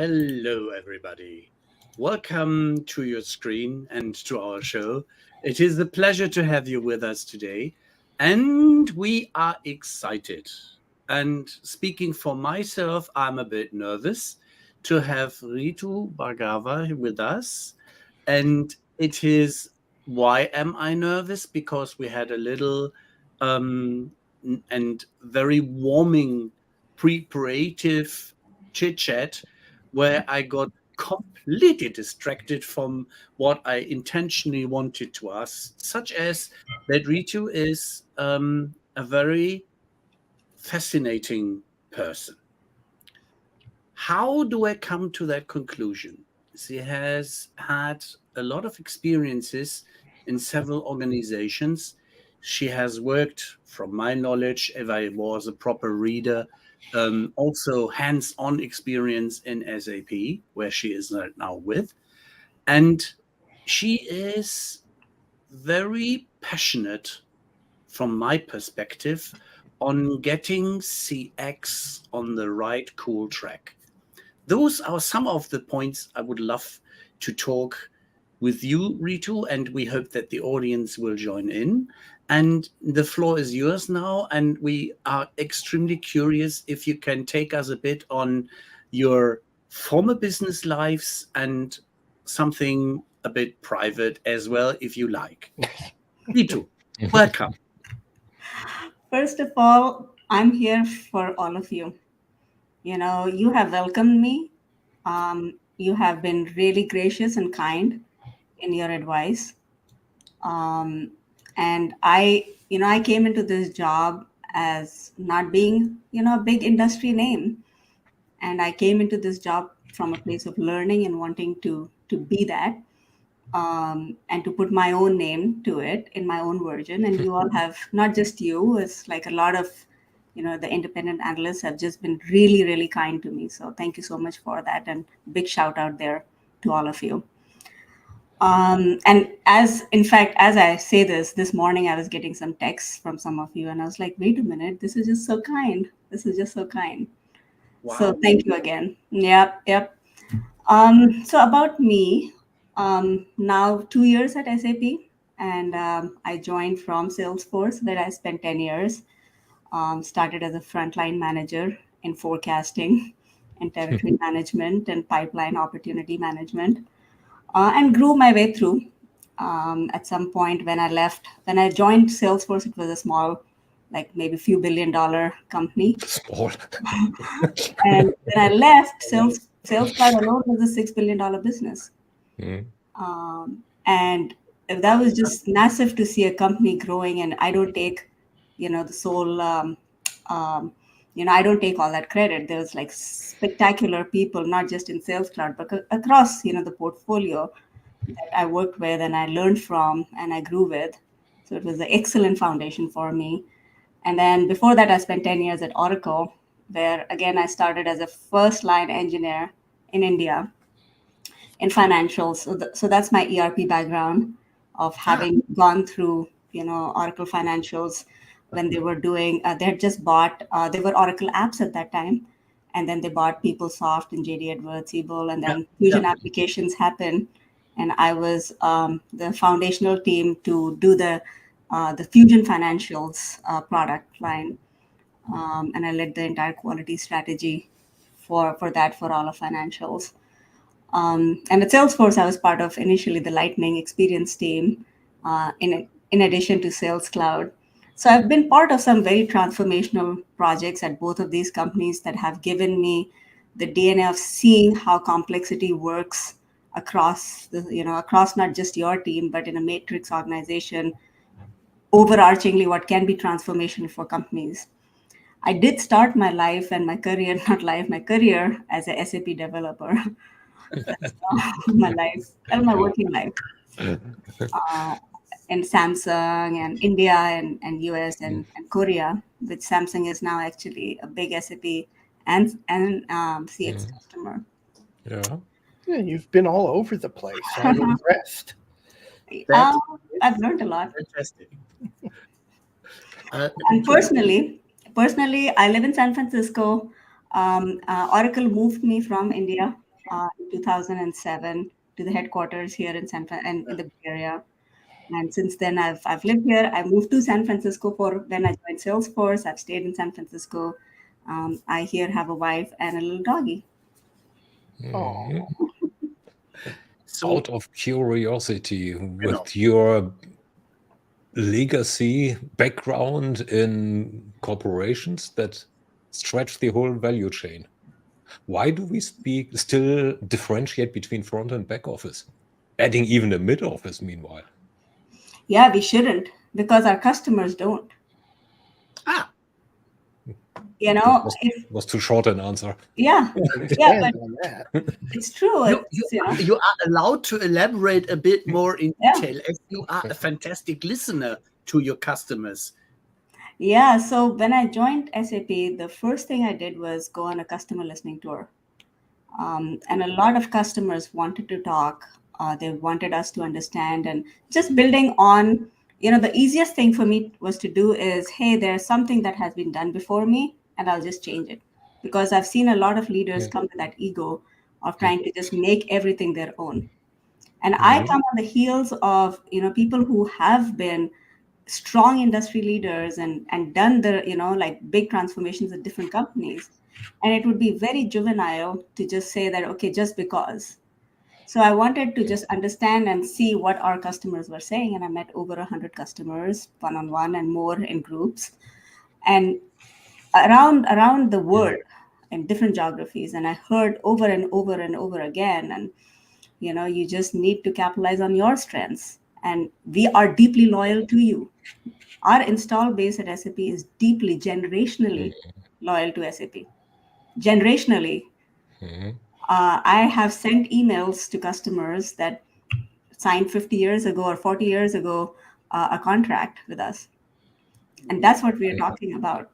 Hello, everybody. Welcome to your screen and to our show. It is a pleasure to have you with us today, and we are excited. And speaking for myself, I'm a bit nervous to have Ritu Bhargava with us. And it is why am I nervous? Because we had a little and very warming preparative chit chat where I got completely distracted from what I intentionally wanted to ask, such as that Ritu is a very fascinating person. How do I come to that conclusion? She has had a lot of experiences in several organizations. She has worked, from my knowledge, if I was a proper reader, also hands on experience in SAP, where she is right now with. And she is very passionate, from my perspective, on getting CX on the right cool track. Those are some of the points I would love to talk with you, Ritu, and we hope that the audience will join in. And the floor is yours now, and we are extremely curious if you can take us a bit on your former business lives and something a bit private as well, if you like. Ritu, welcome. First of all, I'm here for all of you. You have welcomed me. You have been really gracious and kind in your advice. Um, and I came into this job as not being, a big industry name. And I came into this job from a place of learning and wanting to be that. And to put my own name to it in my own version. And you all have, not just you, it's like a lot of, the independent analysts have just been really, really kind to me. So thank you so much for that. And big shout out there to all of you. And in fact, as I say this morning, I was getting some texts from some of you and I was like, wait a minute, this is just so kind. This is just so kind. Wow. So thank you again. Yep. So about me, now 2 years at SAP, and I joined from Salesforce, where I spent 10 years. Started as a frontline manager in forecasting and territory management and pipeline opportunity management, and grew my way through. At some point, when I joined Salesforce, it was a small, like maybe few $1 billion company. Small. And when I left, Sales Cloud alone was a $6 billion business. And that was just massive to see a company growing. And I don't take, the sole, I don't take all that credit. There was like spectacular people, not just in Sales Cloud, but across, the portfolio that I worked with and I learned from and I grew with. So it was an excellent foundation for me. And then before that, I spent 10 years at Oracle, where again, I started as a first line engineer in India in financials. So that's my ERP background of having gone through, Oracle financials when they were doing, they had just bought, they were Oracle apps at that time. And then they bought PeopleSoft and JD Edwards, Siebel, and then Fusion applications happened. And I was the foundational team to do the Fusion Financials product line. And I led the entire quality strategy for that for all of financials. And at Salesforce, I was part of initially the Lightning Experience team in addition to Sales Cloud. So I've been part of some very transformational projects at both of these companies that have given me the DNA of seeing how complexity works across across not just your team, but in a matrix organization, overarchingly what can be transformation for companies. I did start my life and my career, not life, my career as a SAP developer. That's my life, my working life. In Samsung and India and US and Korea, which Samsung is now actually a big SAP and CX customer. Yeah. Yeah, you've been all over the place. I'm impressed. I've learned a lot. Fantastic. And personally, I live in San Francisco. Oracle moved me from India in 2007 to the headquarters here in in the Bay Area. And since then, I've lived here. I moved to San Francisco for when I joined Salesforce. I've stayed in San Francisco. I here have a wife and a little doggy. Oh, So, Out of curiosity, know. with your legacy background in corporations that stretch the whole value chain, why do we still differentiate between front and back office, adding even a mid office meanwhile? Yeah, we shouldn't because our customers don't. ah, You That know, if was too short an answer. yeah, yeah, expand but on that. it's true. you, It's, you are allowed to elaborate a bit more in Yeah. detail, as you are a fantastic listener to your customers. Yeah, so when I joined SAP, the first thing I did was go on a customer listening tour. And a lot of customers wanted to talk. They wanted us to understand, and just building on, the easiest thing for me was to do is, hey, there's something that has been done before me, and I'll just change it. Because I've seen a lot of leaders come with that ego of trying to just make everything their own. And I come on the heels of, people who have been strong industry leaders and done the like big transformations at different companies, and it would be very juvenile to just say that, okay, just because. So I wanted to just understand and see what our customers were saying, and I met over 100 customers one-on-one and more in groups and around the world in different geographies, and I heard over and over and over again, and you just need to capitalize on your strengths, and we are deeply loyal to you. Our install base at SAP is deeply generationally loyal to SAP. Generationally, I have sent emails to customers that signed 50 years ago or 40 years ago a contract with us. And that's what we're talking about.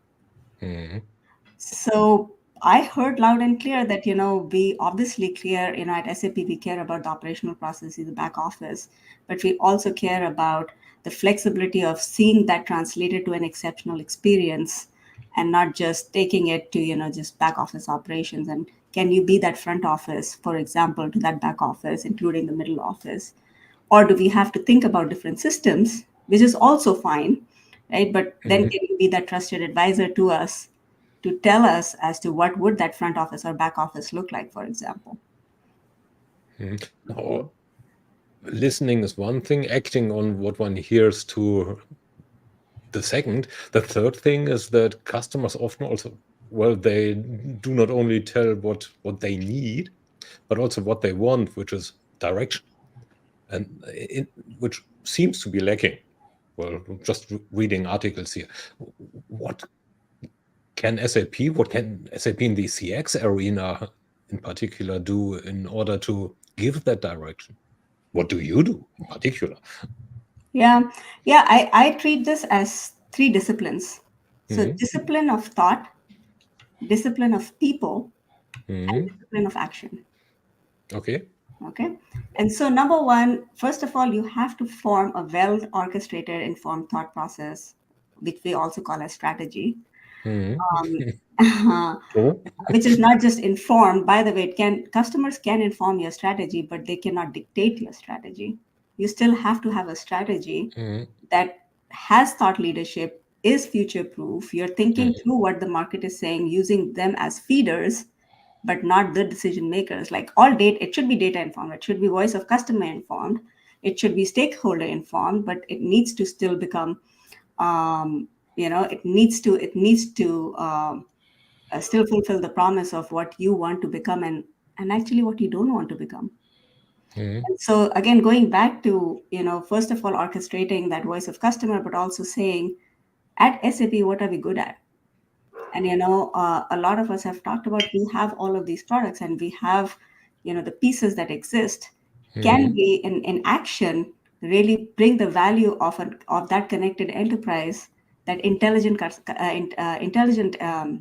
So I heard loud and clear that, we obviously clear, at SAP, we care about the operational processes, the back office, but we also care about the flexibility of seeing that translated to an exceptional experience and not just taking it to, just back office operations. And can you be that front office, for example, to that back office, including the middle office? Or do we have to think about different systems, which is also fine, right? But then can you be that trusted advisor to us to tell us as to what would that front office or back office look like, for example? Now, listening is one thing, acting on what one hears to the second. The third thing is that customers often also, they do not only tell what they need, but also what they want, which is direction, and which seems to be lacking. Well, just reading articles here. What can SAP in the CX arena in particular do in order to give that direction? What do you do in particular? Yeah, I treat this as three disciplines. So discipline of thought, discipline of people, and discipline of action. Okay. And so number one, first of all, you have to form a well-orchestrated, informed thought process, which we also call as strategy. Which is not just informed. By the way, customers can inform your strategy, but they cannot dictate your strategy. You still have to have a strategy that has thought leadership, is future-proof. You're thinking through what the market is saying, using them as feeders, but not the decision makers. Like all data, it should be data informed. It should be voice of customer informed. It should be stakeholder informed, but it needs to still become, it needs to still fulfill the promise of what you want to become and actually what you don't want to become. And so again, going back to, first of all, orchestrating that voice of customer, but also saying at SAP, what are we good at? And, a lot of us have talked about, we have all of these products and we have, the pieces that exist. Can we in action really bring the value of that connected enterprise, that intelligent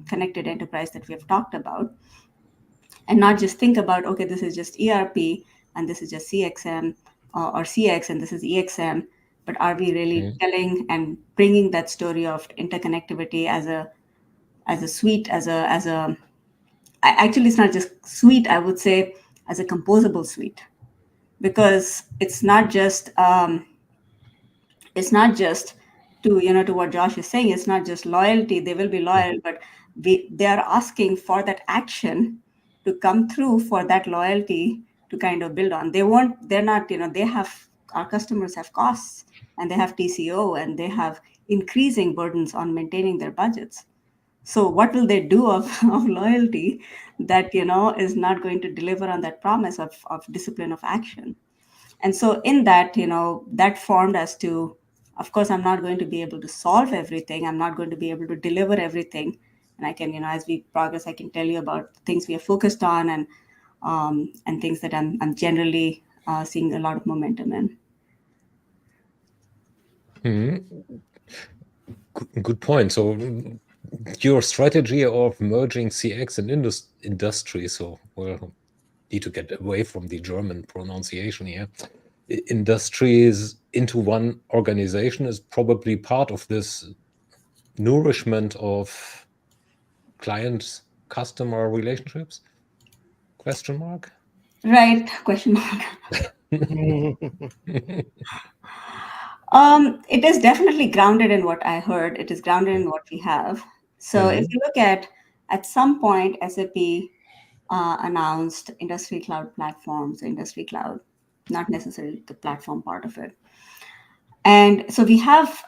connected enterprise that we have talked about, and not just think about, okay, this is just ERP and this is just CXM or CX and this is EXM, but are we really telling and bringing that story of interconnectivity as a suite, actually it's not just suite, I would say as a composable suite, because it's not just to what Josh is saying. It's not just loyalty. They will be loyal, but they are asking for that action to come through for that loyalty to kind of build on. They're not, our customers have costs, and they have TCO, and they have increasing burdens on maintaining their budgets. So what will they do of loyalty that, is not going to deliver on that promise of discipline of action? And so in that, that formed us to, of course, I'm not going to be able to solve everything. I'm not going to be able to deliver everything. And I can, as we progress, I can tell you about things we are focused on, and things that I'm generally seeing a lot of momentum in. Good point. So your strategy of merging CX and industry, so need to get away from the German pronunciation here, industries into one organization is probably part of this nourishment of client-customer relationships? Question mark? Right, question mark. It is definitely grounded in what I heard. It is grounded in what we have. So if you look at some point, SAP announced industry cloud platforms, industry cloud, not necessarily the platform part of it. And so we have,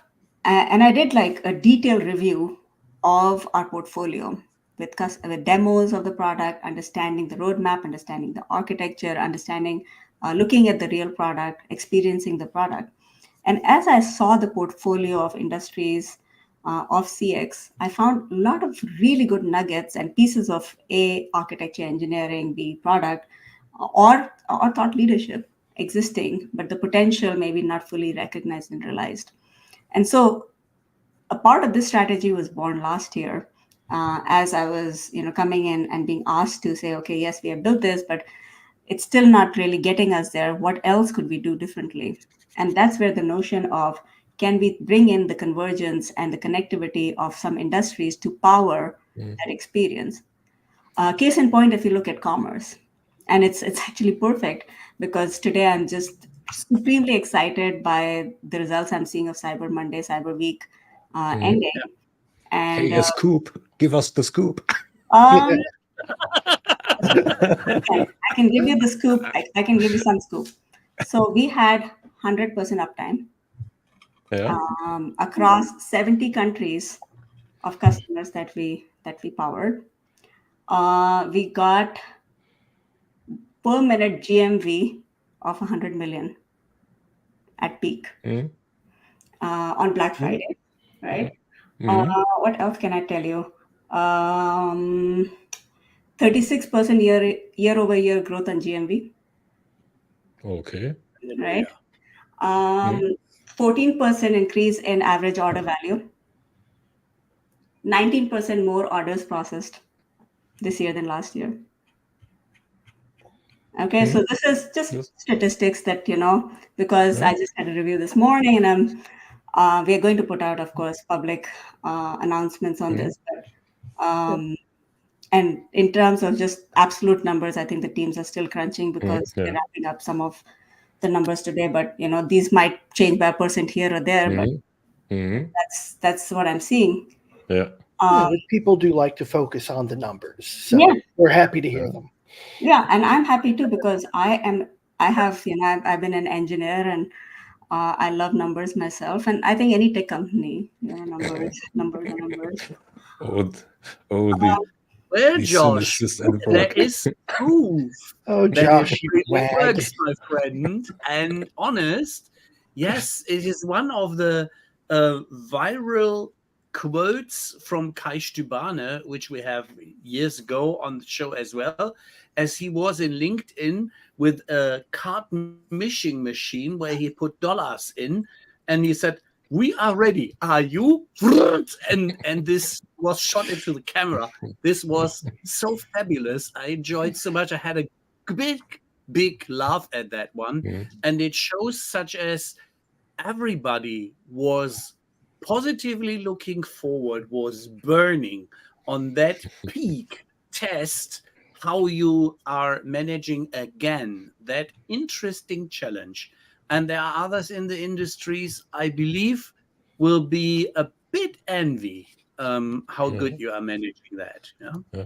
and I did like a detailed review of our portfolio with demos of the product, understanding the roadmap, understanding the architecture, understanding, looking at the real product, experiencing the product. And as I saw the portfolio of industries of CX, I found a lot of really good nuggets and pieces of architecture, engineering, B, product, or thought leadership existing, but the potential maybe not fully recognized and realized. And so a part of this strategy was born last year, as I was coming in and being asked to say, okay, yes, we have built this, but it's still not really getting us there. What else could we do differently? And that's where the notion of, can we bring in the convergence and the connectivity of some industries to power that experience? Case in point, if you look at commerce, and it's actually perfect, because today I'm just supremely excited by the results I'm seeing of Cyber Monday, Cyber Week ending. And hey, a scoop. Give us the scoop. I can give you the scoop. I can give you some scoop. So we had 100% uptime across 70 countries of customers that we powered. We got per minute GMV of 100 million at peak on Black Friday, right? What else can I tell you? 36% year-over-year growth on GMV. Okay. Right. 14% increase in average order value. 19% more orders processed this year than last year. Okay, so this is just statistics that, because I just had a review this morning, and we are going to put out, of course, public announcements on this. But, and in terms of just absolute numbers, I think the teams are still crunching, because we're wrapping up some of the numbers today. But these might change by 1% here or there. But that's what I'm seeing. Yeah. People do like to focus on the numbers, so we're happy to hear them. Yeah, and I'm happy too, because I've been an engineer, and I love numbers myself, and I think any tech company, numbers. Well, Josh, there is proof that Josh, it really works, my friend. And honest, yes, it is one of the viral quotes from Kai Stubane, which we have years ago on the show as well, as he was in LinkedIn with a card machine where he put dollars in, and he said, "We are ready. Are you?" And this was shot into the camera. This was so fabulous. I enjoyed so much. I had a big laugh at that one. And it shows such as everybody was positively looking forward, was burning on that peak test how you are managing again that interesting challenge. And there are others in the industries, I believe, will be a bit envy how good you are managing that. Yeah. Yeah.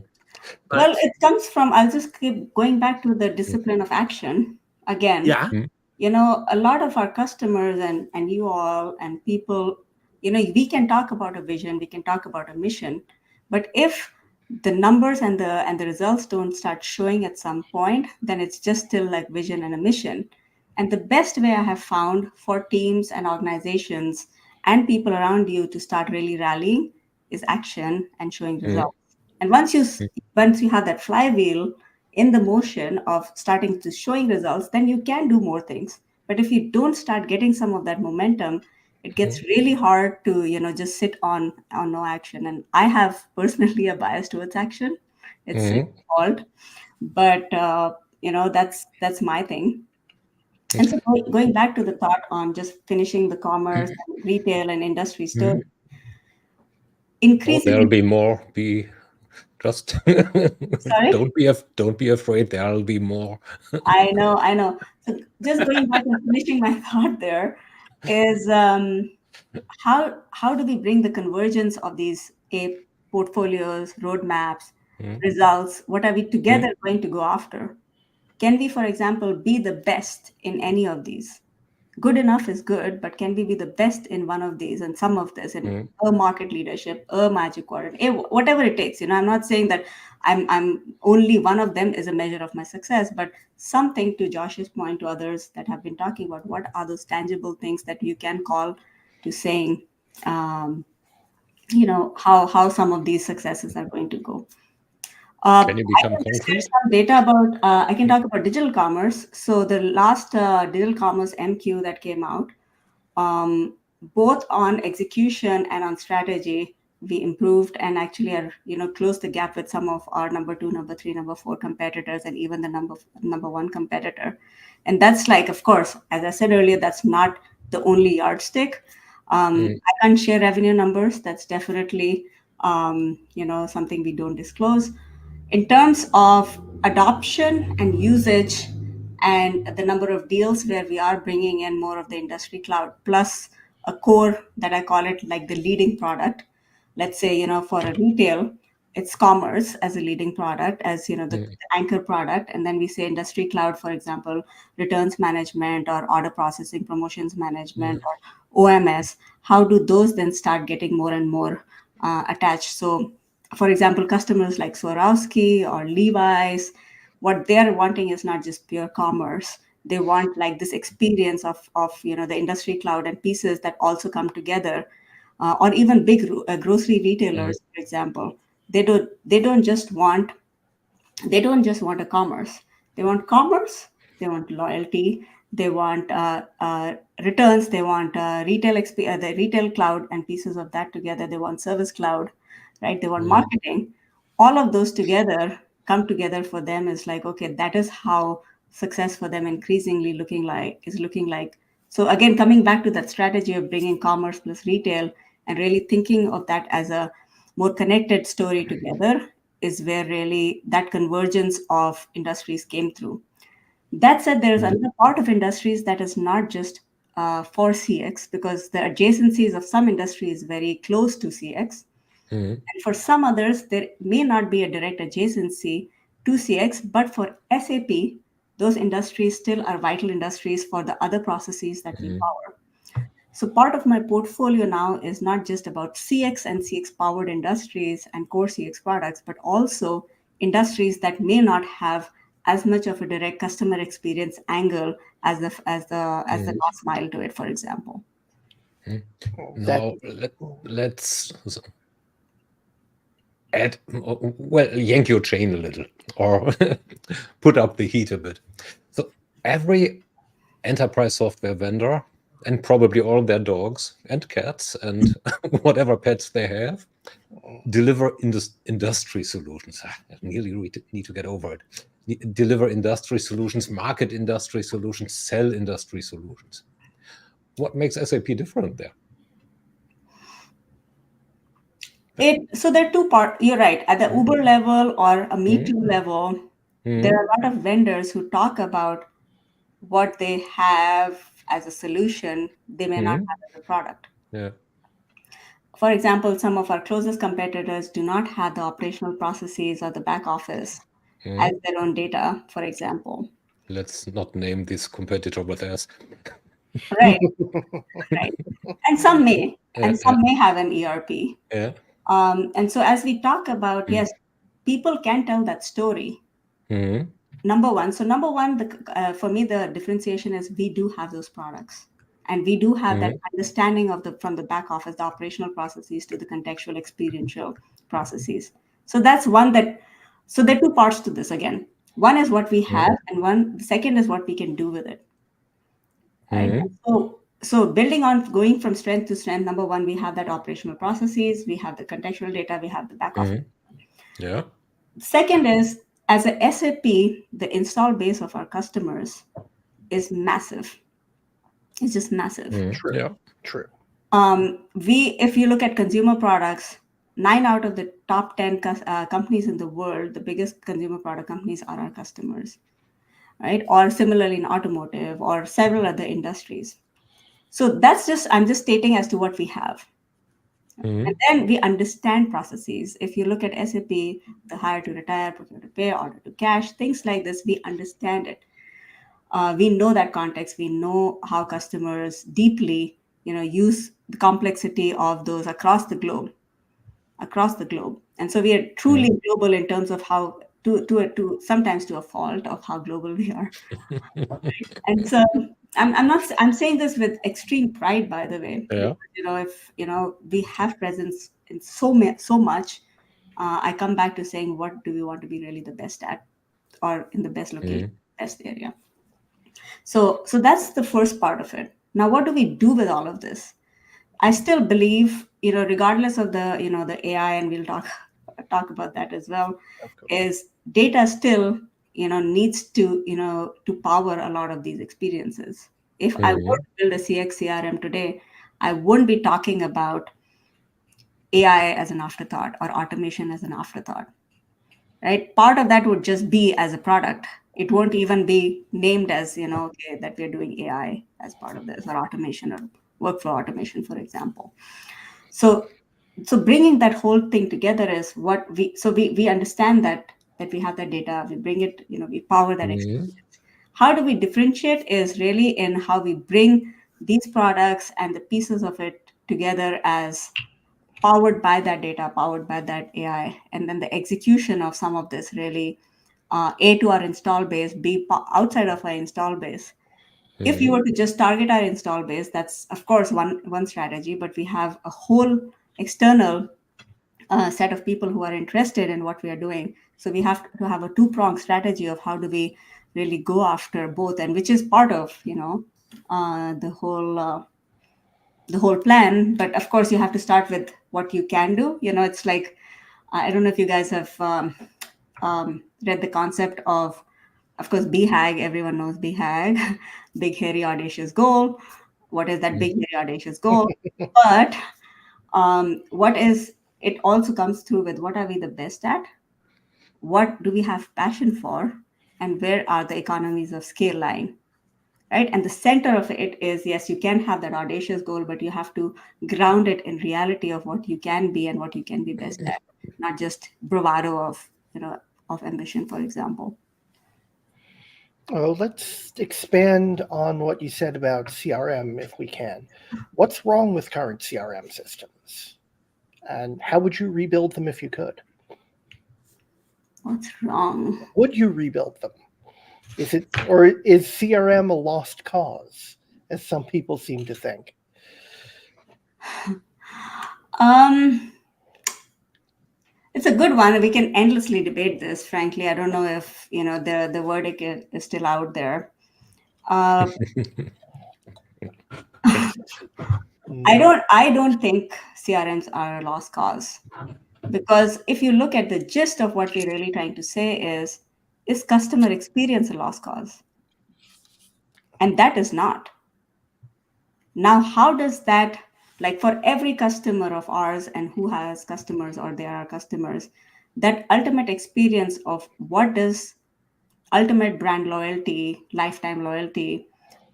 Well, But it comes from, I'll just keep going back to the discipline of action again. yeah, A lot of our customers and you all and people, we can talk about a vision, we can talk about a mission, but if the numbers and the results don't start showing at some point, then it's just still like vision and a mission. And the best way I have found for teams and organizations and people around you to start really rallying is action and showing results. And once you have that flywheel in the motion of starting to showing results, then you can do more things. But if you don't start getting some of that momentum, it gets really hard to just sit on no action. And I have personally a bias towards action. It's fault, but that's my thing. And so going back to the thought on just finishing the commerce and retail and industry story, Oh, increasingly. there'll be more. Just Sorry? don't be afraid. There'll be more. I know. So just going back and finishing my thought there is how do we bring the convergence of these portfolios, roadmaps, results? What are we together going to go after? Can we, for example, be the best in any of these? Good enough is good, but can we be the best in one of these and some of this in a market leadership, a magic quadrant, whatever it takes? I'm not saying that I'm only one of them is a measure of my success, but something, to Josh's point, to others that have been talking about, what are those tangible things that you can call to saying, how some of these successes are going to go. Can you I become can just concrete? share some data about, I can talk about digital commerce. So the last digital commerce MQ that came out, both on execution and on strategy, we improved and actually are, closed the gap with some of our number 2, number 3, number 4 competitors, and even the number 1 competitor. And that's like, of course, as I said earlier, that's not the only yardstick. I can't share revenue numbers. That's definitely, something we don't disclose. In terms of adoption and usage and the number of deals where we are bringing in more of the industry cloud plus a core that I call it like the leading product. Let's say, for a retail, it's commerce as a leading product, as the anchor product. And then we say industry cloud, for example, returns management or order processing, promotions management or OMS. How do those then start getting more and more attached? So for example, customers like Swarovski or Levi's, what they're wanting is not just pure commerce. They want like this experience of the industry cloud and pieces that also come together, or even big grocery retailers, for example. They don't just want a commerce. They want commerce. They want loyalty. They want returns. They want the retail cloud and pieces of that together. They want service cloud, right? They want marketing. All of those together come together for them is like, okay, that is how success for them increasingly looking like. So again, coming back to that strategy of bringing commerce plus retail and really thinking of that as a more connected story together is where really that convergence of industries came through. That said, there is another part of industries that is not just for CX, because the adjacencies of some industries very close to CX. And for some others, there may not be a direct adjacency to CX, but for SAP, those industries still are vital industries for the other processes that we power. So part of my portfolio now is not just about CX and CX powered industries and core CX products, but also industries that may not have as much of a direct customer experience angle as the last mile to it, for example. Now let's add, well, yank your chain a little or put up the heat a bit. So every enterprise software vendor, and probably all their dogs and cats and whatever pets they have, deliver industry solutions. I really need to get over it. Deliver industry solutions, market industry solutions, sell industry solutions. What makes SAP different there? So there are two parts. You're right. At the Uber level or a Me Too level, there are a lot of vendors who talk about what they have as a solution. They may not have as a product. Yeah. For example, some of our closest competitors do not have the operational processes or the back office as their own data, for example. Let's not name this competitor with us. Right, right. And some may, and some may have an ERP. Yeah. And so as we talk about, yes, people can tell that story. Number one. So number one, for me, the differentiation is we do have those products. And we do have that understanding of from the back office, the operational processes to the contextual experiential processes. So that's one so there are two parts to this again. One is what we have, and the second is what we can do with it. Right? So building on going from strength to strength, number one, we have that operational processes, we have the contextual data, we have the back office. Yeah. Second is, as a SAP, the install base of our customers is massive. It's just massive. True. Yeah. True. If you look at consumer products, 9 out of the top 10 companies in the world, the biggest consumer product companies are our customers, right? Or similarly in automotive or several other industries. So I'm just stating as to what we have. And then we understand processes. If you look at SAP, the hire to retire, procure to pay, order to cash, things like this, we understand it. We know that context. We know how customers deeply, use the complexity of those across the globe. And so we are truly global in terms of how to sometimes to a fault of how global we are. And so I'm saying this with extreme pride, by the way. Yeah. Because, if we have presence in so much, I come back to saying, what do we want to be really the best at, or in the best location, best area. So that's the first part of it. Now, what do we do with all of this? I still believe, regardless of the AI, and we'll talk about that as well, is data still, needs to, to power a lot of these experiences. If I were to build a CX CRM today, I wouldn't be talking about AI as an afterthought or automation as an afterthought, right? Part of that would just be as a product. It won't even be named as, okay, that we're doing AI as part of this, or automation, or workflow automation, for example. So bringing that whole thing together is what we understand that we have that data, we bring it, we power that experience. How do we differentiate is really in how we bring these products and the pieces of it together as powered by that data, powered by that AI, and then the execution of some of this really, A, to our install base, B, outside of our install base. If you were to just target our install base, that's of course one strategy, but we have a whole external set of people who are interested in what we are doing. So we have to have a two-pronged strategy of how do we really go after both, and which is part of the whole plan. But of course, you have to start with what you can do. It's like, I don't know if you guys have read the concept of course, BHAG. Everyone knows BHAG, big, hairy, audacious goal. What is that big, hairy, audacious goal? But it also comes through with what are we the best at? What do we have passion for? And where are the economies of scale lying? Right? And the center of it is, yes, you can have that audacious goal, but you have to ground it in reality of what you can be and what you can be best at, not just bravado of ambition, for example. Well, let's expand on what you said about CRM, if we can. What's wrong with current CRM systems? And how would you rebuild them if you could? What's wrong? Would you rebuild them? Is CRM a lost cause, as some people seem to think? It's a good one. We can endlessly debate this. Frankly, I don't know if the verdict is still out there. I don't think CRMs are a lost cause, because if you look at the gist of what we're really trying to say is customer experience a lost cause? And that is not. Now, how does that like for every customer of ours and who has customers or they are customers, that ultimate experience of what does ultimate brand loyalty, lifetime loyalty,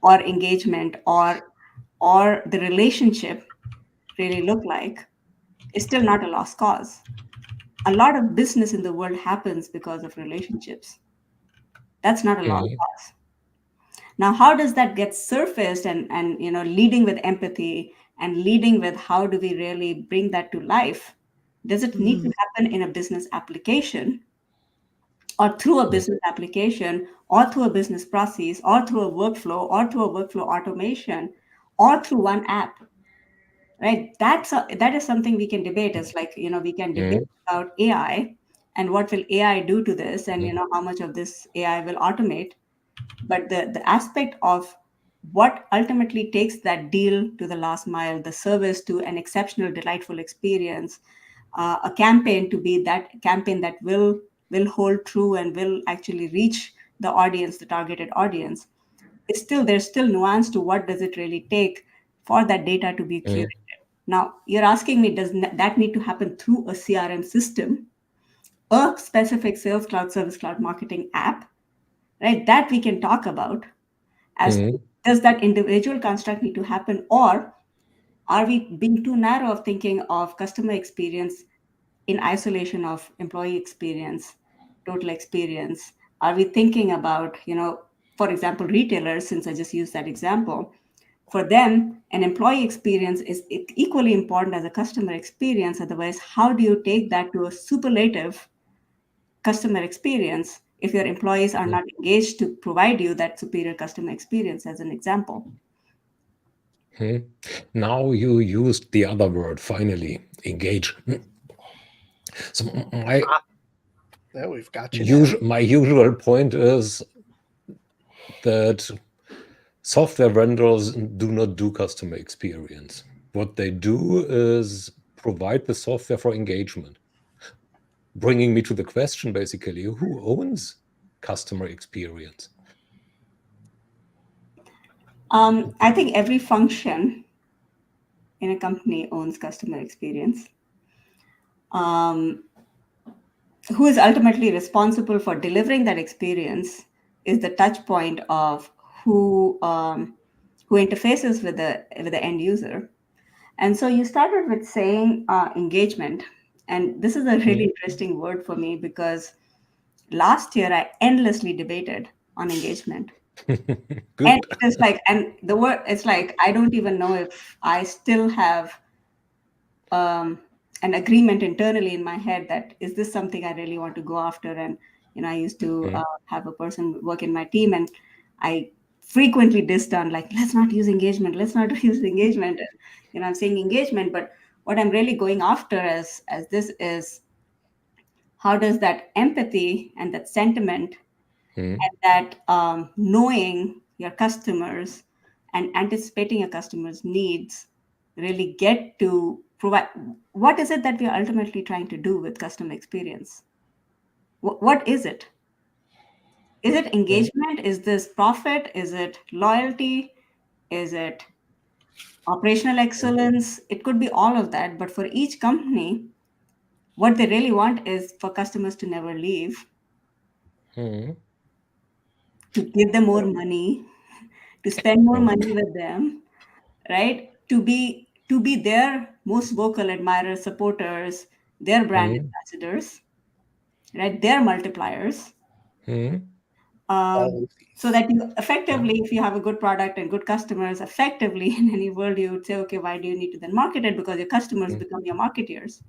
or engagement, or the relationship really look like is still not a lost cause. A lot of business in the world happens because of relationships. That's not a lost cause. Now, how does that get surfaced and leading with empathy and leading with how do we really bring that to life? Does it need to happen in a business application or through a business application or through a business process or through a workflow or through a workflow automation or through one app? Right? That is something we can debate. It's like, we can debate about AI and what will AI do to this and, how much of this AI will automate. But the aspect of what ultimately takes that deal to the last mile, the service to an exceptional, delightful experience, a campaign to be that campaign that will hold true and will actually reach the audience, the targeted audience, there's still nuance to what does it really take for that data to be curated. Now, you're asking me, does that need to happen through a CRM system, a specific Sales Cloud, Service Cloud, marketing app, right? That we can talk about as does that individual construct need to happen, or are we being too narrow of thinking of customer experience in isolation of employee experience, total experience? Are we thinking about, for example, retailers, since I just used that example, for them, an employee experience is equally important as a customer experience. Otherwise, how do you take that to a superlative customer experience if your employees are not engaged to provide you that superior customer experience, as an example? Now you used the other word, finally, engage. So There we've got you. my usual point is that software vendors do not do customer experience. What they do is provide the software for engagement. Bringing me to the question, basically, who owns customer experience? I think every function in a company owns customer experience. Who is ultimately responsible for delivering that experience is the touch point of who interfaces with the end user. And so you started with saying engagement, and this is a really interesting word for me because last year I endlessly debated on engagement. And it's like, and the word, it's like, I don't even know if I still have an agreement internally in my head that is this something I really want to go after. And I used to have a person work in my team, and I frequently dissed on like, let's not use engagement, and I'm saying engagement, but what I'm really going after as this is, how does that empathy and that sentiment and that knowing your customers and anticipating your customers' needs really get to provide, what is it that we are ultimately trying to do with customer experience? What is it? Is it engagement? Is this profit? Is it loyalty? Is it operational excellence? It could be all of that. But for each company, what they really want is for customers to never leave, to give them more money, to spend more money with them, right? To be their most vocal admirers, supporters, their brand ambassadors, right? Their multipliers. So that you effectively, if you have a good product and good customers, effectively in any world, you would say, okay, why do you need to then market it? Because your customers become your marketeers,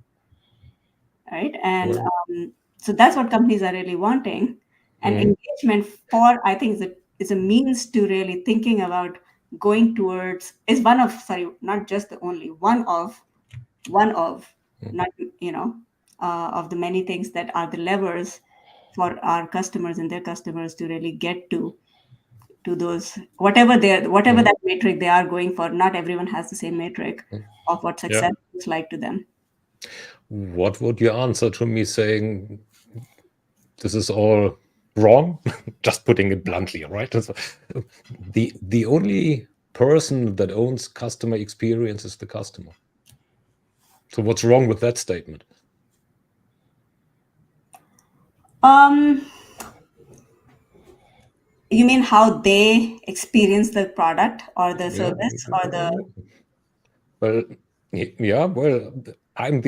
right? And so that's what companies are really wanting. And engagement I think is a means to really thinking about going towards, is one of, not just the only, one of not, of the many things that are the levers for our customers and their customers to really get to those, whatever that metric they are going for. Not everyone has the same metric of what success looks like to them. What would you answer to me saying this is all wrong? Just putting it bluntly, right? The only person that owns customer experience is the customer. So what's wrong with that statement? You mean how they experience the product or the service or the? Well, yeah, well, I'm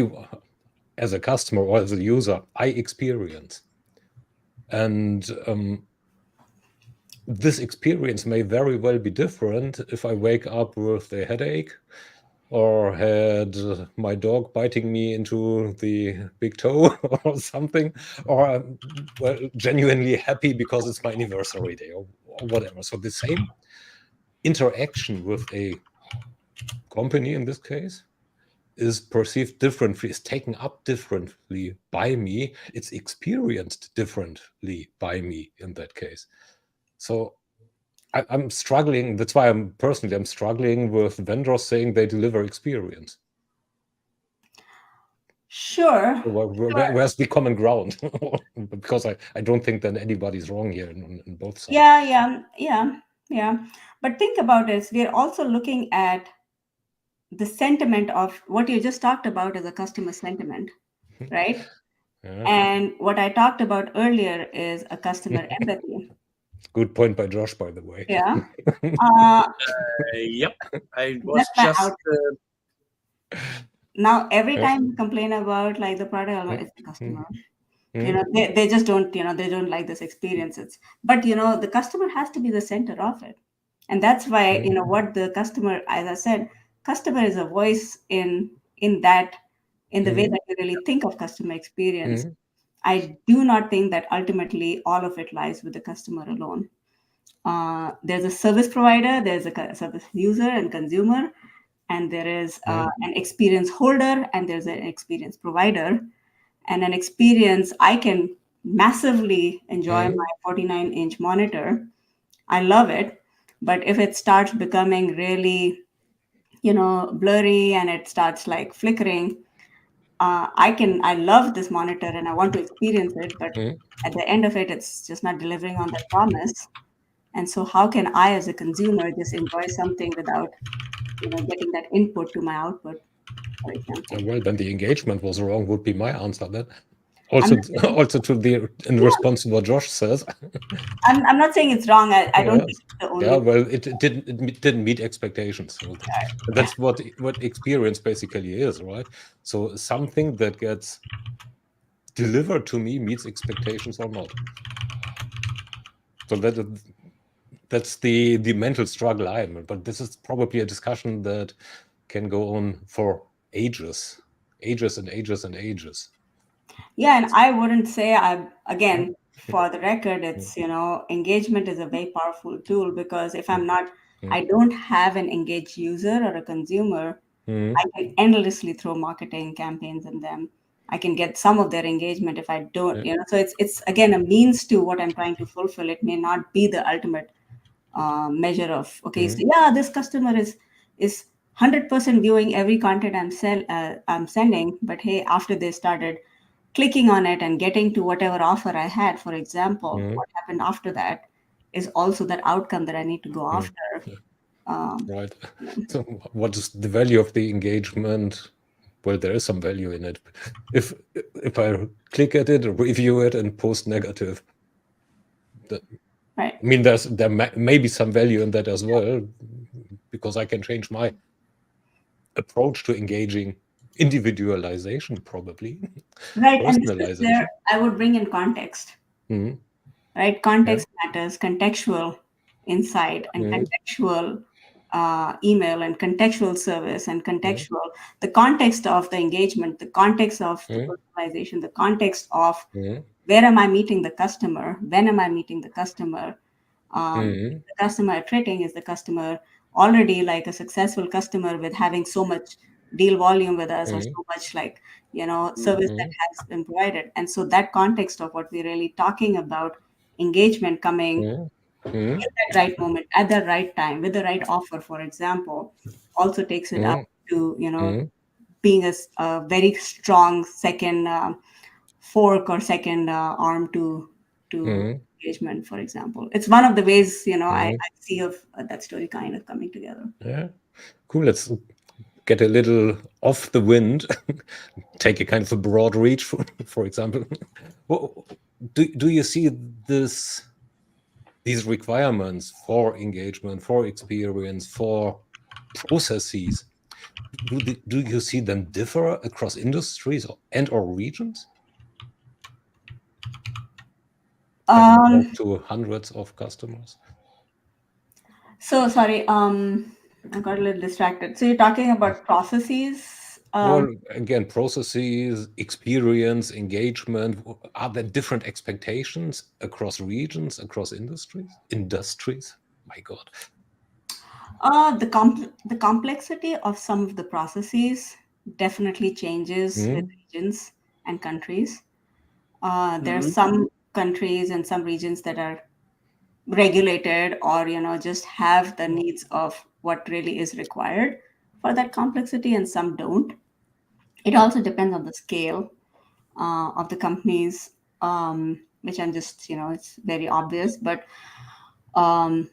as a customer or as a user, I experience. And this experience may very well be different if I wake up with a headache or had my dog biting me into the big toe or something, or I'm genuinely happy because it's my anniversary day or whatever. So the same interaction with a company in this case is perceived differently, is taken up differently by me, it's experienced differently by me in that case. So I'm struggling. That's why I'm struggling with vendors saying they deliver experience. Sure. Where's the common ground? Because I don't think that anybody's wrong here on both sides. Yeah. But think about it. We're also looking at the sentiment of what you just talked about as a customer sentiment, right? Yeah. And what I talked about earlier is a customer empathy. Good point by Josh, by the way. Yeah. Yep. I was That's my just now every time you complain about like the product, it's the customer. You know, they just don't, they don't like this experiences. But the customer has to be the center of it. And that's why, what the customer, as I said, customer is a voice in the way that you really think of customer experience. I do not think that ultimately all of it lies with the customer alone. There's a service provider, there's a service user and consumer, and there is an experience holder, and there's an experience provider. And an experience, I can massively enjoy my 49-inch monitor. I love it. But if it starts becoming really, blurry and it starts like flickering, I love this monitor and I want to experience it, but at the end of it, it's just not delivering on that promise. And so how can I as a consumer just enjoy something without, getting that input to my output, for example? Well, then the engagement was wrong would be my answer. Then also in response to what Josh says. I'm not saying it's wrong. I don't think it's the only. Yeah, well, it didn't meet expectations. So that's what experience basically is, right? So something that gets delivered to me meets expectations or not. So that's the mental struggle I'm in. But this is probably a discussion that can go on for ages and ages and ages. Yeah, and I wouldn't say again, for the record, it's, engagement is a very powerful tool, because if I don't have an engaged user or a consumer, I can endlessly throw marketing campaigns in them. I can get some of their engagement if I don't, so it's again a means to what I'm trying to fulfill. It may not be the ultimate measure of, okay, so this customer is 100% viewing every content I'm sending, but hey, after they started clicking on it and getting to whatever offer I had, for example, what happened after that is also that outcome that I need to go after. Right. So what is the value of the engagement? Well, there is some value in it. If I click at it, review it, and post negative, right. I mean, there may be some value in that as well, because I can change my approach to engaging, individualization probably, right. And personalization. I would bring in context. Right, context matters, contextual insight and contextual email and contextual service and contextual, the context of the engagement, the context of the personalization, the context of where am I meeting the customer, when am I meeting the customer, the customer iterating, is the customer already like a successful customer with having so much deal volume with us or so much like, service that has been provided. And so that context of what we're really talking about, engagement coming at that right moment, at the right time, with the right offer, for example, also takes it up to, being a very strong second fork or second arm to engagement, for example. It's one of the ways, I Mhm. see of that story kind of coming together. Yeah, cool. Let's get a little off the wind, take a kind of a broad reach, for example. Do you see these requirements for engagement, for experience, for processes? Do you see them differ across industries and/or regions? When you talk to hundreds of customers. So sorry, I got a little distracted. So you're talking about processes. Well, again, processes, experience, engagement. Are there different expectations across regions, across industries? My God. The complexity of some of the processes definitely changes with regions and countries. There are some countries and some regions that are regulated or just have the needs of what really is required for that complexity, and some don't. It also depends on the scale of the companies, which I'm just, it's very obvious, but a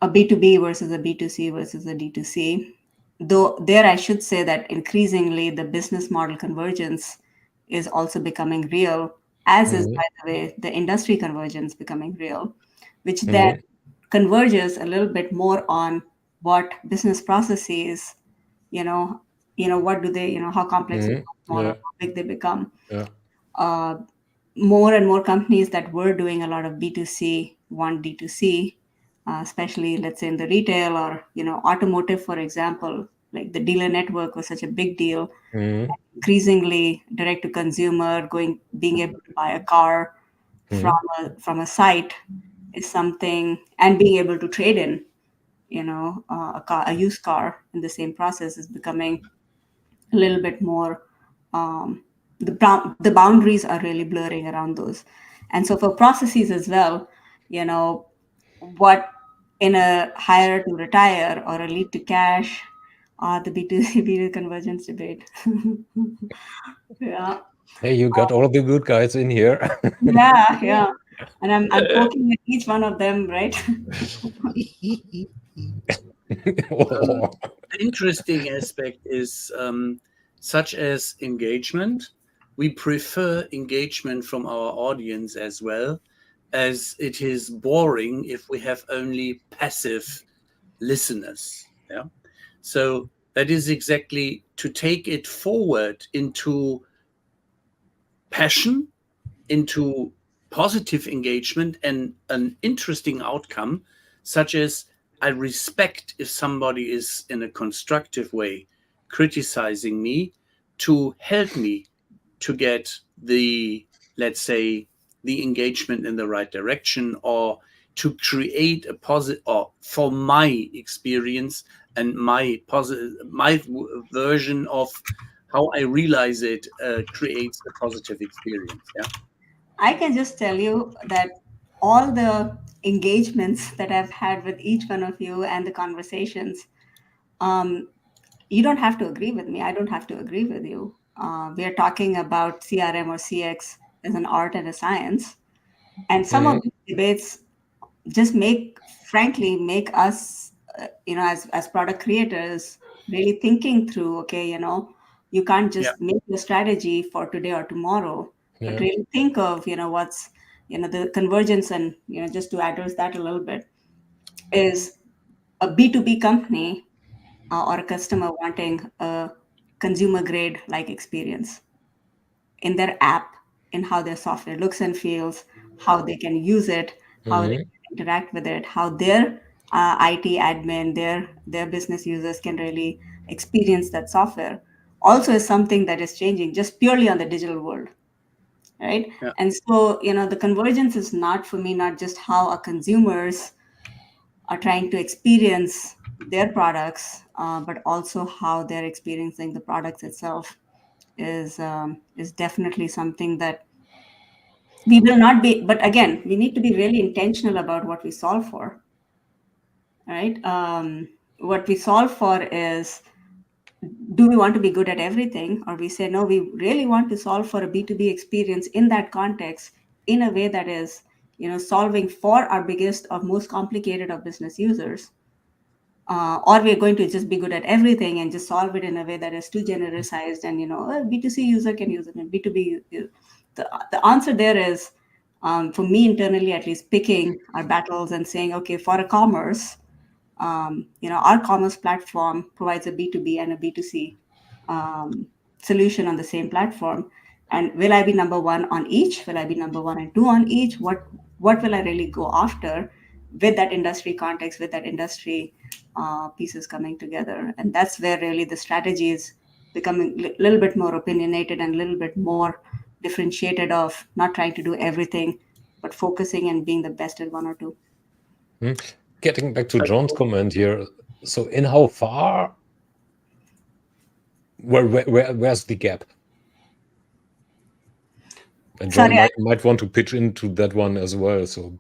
B2B versus a B2C versus a D2C. Though there I should say that increasingly the business model convergence is also becoming real, as is, by the way, the industry convergence becoming real, which then converges a little bit more on what business processes, what do they, how complex, how small, or how big they become. Yeah. More and more companies that were doing a lot of B2C want D2C, especially let's say in the retail or automotive, for example. Like the dealer network was such a big deal. Increasingly, direct to consumer, being able to buy a car from a site is something, and being able to trade in, a used car in the same process is becoming a little bit more. The boundaries are really blurring around those, and so for processes as well, what in a hire to retire or a lead to cash, the B2C B2 convergence debate. Yeah. Hey, you got all the good guys in here. Yeah. And I'm poking at each one of them, right? The interesting aspect is such as engagement. We prefer engagement from our audience as well, as it is boring if we have only passive listeners. Yeah. So that is exactly to take it forward into passion, into positive engagement and an interesting outcome, such as I respect if somebody is in a constructive way criticizing me to help me to get the, let's say, the engagement in the right direction, or to create a positive, or for my experience and my version of how I realize it creates a positive experience. Yeah. I can just tell you that all the engagements that I've had with each one of you and the conversations, you don't have to agree with me. I don't have to agree with you. We are talking about CRM or CX as an art and a science. And some of these debates just frankly, make us, as product creators, really thinking through, okay, you can't just make your strategy for today or tomorrow, but really think of, what's, the convergence. And, just to address that a little bit, is a B2B company or a customer wanting a consumer grade like experience in their app, in how their software looks and feels, how they can use it, how they can interact with it, how their IT admin, their business users can really experience that software, also is something that is changing just purely on the digital world, right? Yeah. And so, the convergence is not, for me, not just how our consumers are trying to experience their products, but also how they're experiencing the products itself is definitely something that we will not be. But again, we need to be really intentional about what we solve for, right? What we solve for is, do we want to be good at everything, or we say no, we really want to solve for a B2B experience in that context, in a way that is solving for our biggest or most complicated of business users, or we're going to just be good at everything and just solve it in a way that is too genericized, and a B2C user can use it and B2B. The answer there is, for me internally at least, picking our battles and saying, okay, for a commerce, our commerce platform provides a B2B and a B2C solution on the same platform. And will I be number one on each? Will I be number 1 and 2 on each? What will I really go after with that industry context, with that industry pieces coming together? And that's where really the strategy is becoming a little bit more opinionated and a little bit more differentiated, of not trying to do everything, but focusing and being the best at 1 or 2. Getting back to John's comment here, so in how far, where's the gap? And John might want to pitch into that one as well. So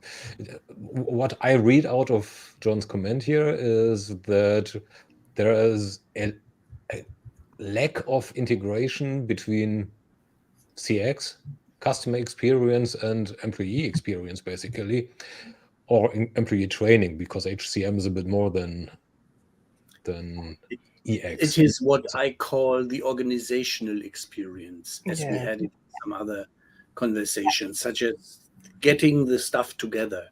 what I read out of John's comment here is that there is a lack of integration between CX, customer experience, and employee experience, basically, or employee training, because HCM is a bit more than EX. It is what I call the organizational experience, as we had in some other conversations, such as getting the stuff together,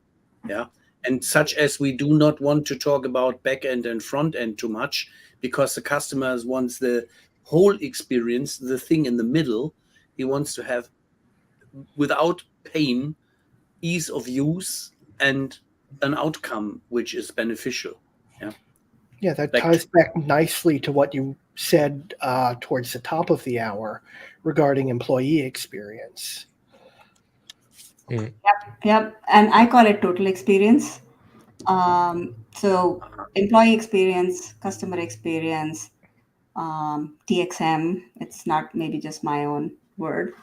and such as we do not want to talk about back end and front end too much, because the customer wants the whole experience, the thing in the middle. He wants to have, without pain, ease of use and an outcome which is beneficial. Yeah, that ties back nicely to what you said towards the top of the hour regarding employee experience. Yep. And I call it total experience. So employee experience, customer experience, TXM, it's not maybe just my own word.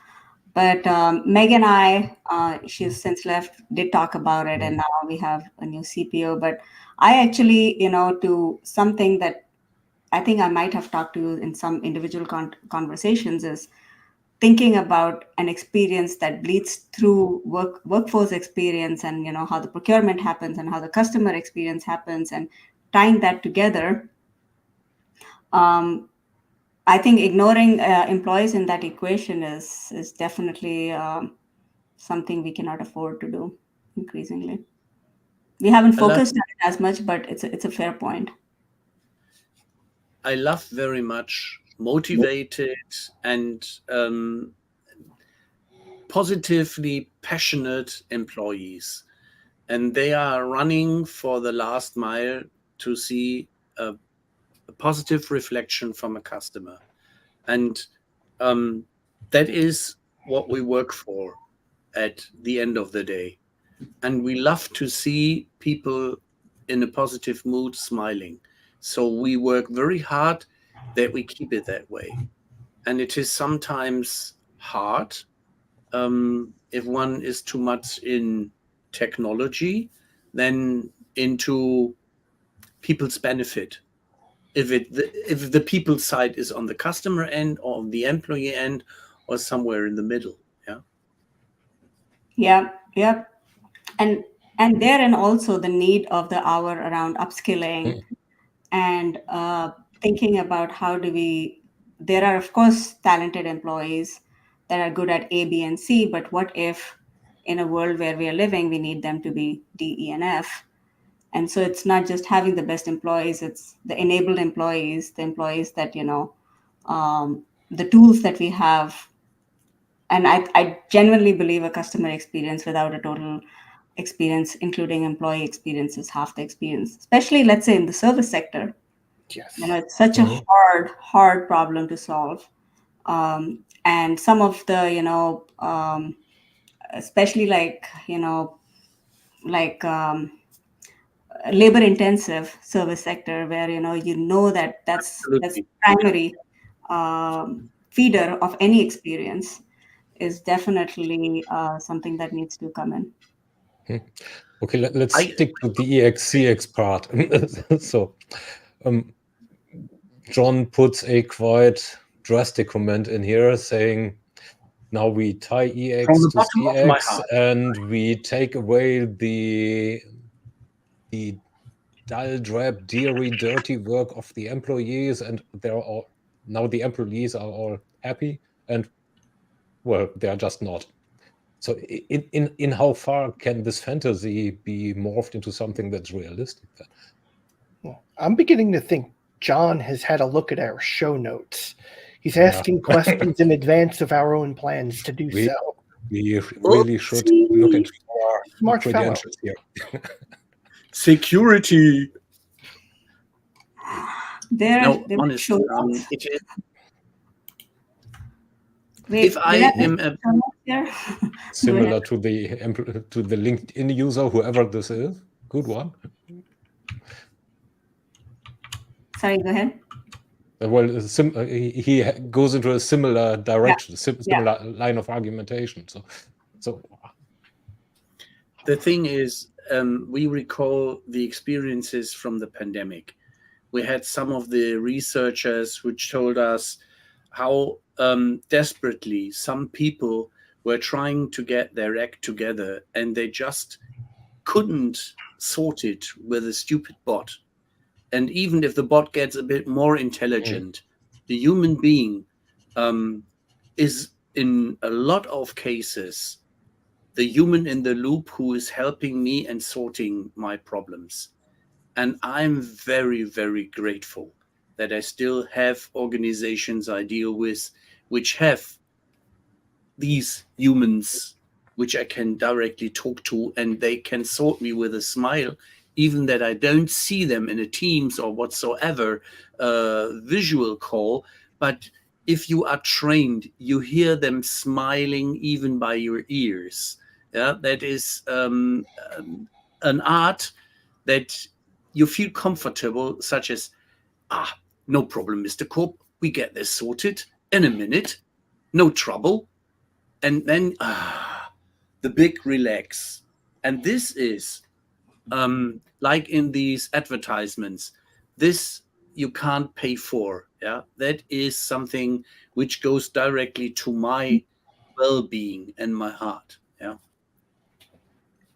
But Meg and I, she's since left, did talk about it, and now we have a new CPO. But I actually, to something that I think I might have talked to you in some individual conversations, is thinking about an experience that bleeds through workforce experience, and how the procurement happens and how the customer experience happens, and tying that together. I think ignoring employees in that equation is definitely something we cannot afford to do increasingly. We haven't focused on it as much, but it's a fair point. I love very much motivated and positively passionate employees. And they are running for the last mile to see a positive reflection from a customer. And that is what we work for at the end of the day. And we love to see people in a positive mood, smiling. So we work very hard that we keep it that way. And it is sometimes hard if one is too much in technology, then into people's benefit. If the people side is on the customer end or on the employee end or somewhere in the middle. Yeah. And therein also the need of the hour around upskilling and thinking about how do we, there are of course talented employees that are good at A, B, and C, but what if in a world where we are living, we need them to be D, E, and F? And so it's not just having the best employees, it's the enabled employees, the employees that, the tools that we have. And I genuinely believe a customer experience without a total experience, including employee experience, is half the experience, especially, let's say, in the service sector. Yes. It's such a hard problem to solve. And some of the, especially labor intensive service sector, where that's primary feeder of any experience, is definitely something that needs to come in. Okay, let's stick to the EX-CX part. So John puts a quite drastic comment in here saying now we tie From EX the to bottom of my CX, heart. and we take away the dull, drab, dirty work of the employees, and now the employees are all happy, and well, they are just not. So in how far can this fantasy be morphed into something that's realistic then? Well, I'm beginning to think John has had a look at our show notes. He's asking questions in advance of our own plans to do so. We really should look into our Smart fellow. credentials here. Security. There No, honestly, show notes. it is. Wait, If I did am miss a show notes here? Similar to the LinkedIn user, whoever this is. Good one. Sorry, go ahead. Well, he goes into a similar direction, similar line of argumentation. So the thing is, we recall the experiences from the pandemic. We had some of the researchers which told us how desperately some people were trying to get their act together, and they just couldn't sort it with a stupid bot. And even if the bot gets a bit more intelligent, the human being is in a lot of cases the human in the loop who is helping me and sorting my problems. And I'm very, very grateful that I still have organizations I deal with which have these humans which I can directly talk to, and they can sort me with a smile, even that I don't see them in a Teams or whatsoever visual call. But if you are trained, you hear them smiling even by your ears. Yeah, that is an art that you feel comfortable, such as, no problem, Mr. Korp, we get this sorted in a minute, no trouble. And then the big relax. And this is like in these advertisements, this you can't pay for. Yeah, that is something which goes directly to my well-being and my heart. Yeah.